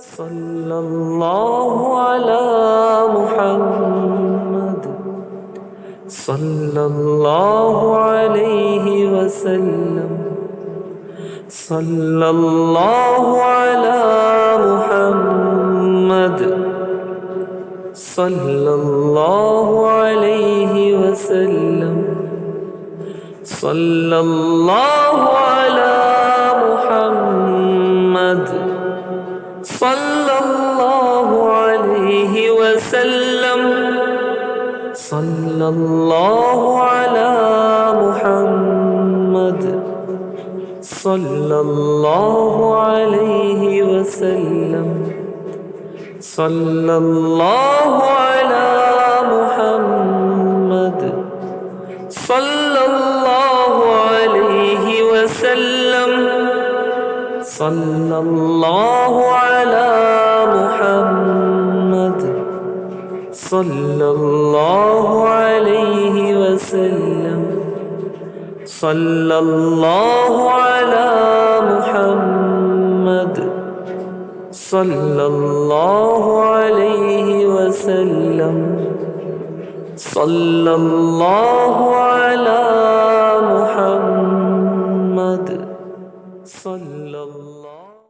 صلی اللہ علی محمد صلی اللہ علیہ وسلم صلی اللہ علی محمد صلی اللہ علیہ وسلم صلی اللہ علی محمد صلی اللہ علیہ وسلم صلی اللہ علی محمد صلی اللہ علیہ وسلم صلی اللہ علی محمد صلی اللہ علیہ وسلم صلی اللہ علی محمد صلی اللہ علیہ وسلم صلی اللہ علی محمد صلی اللہ علیہ وسلم صلی اللہ علی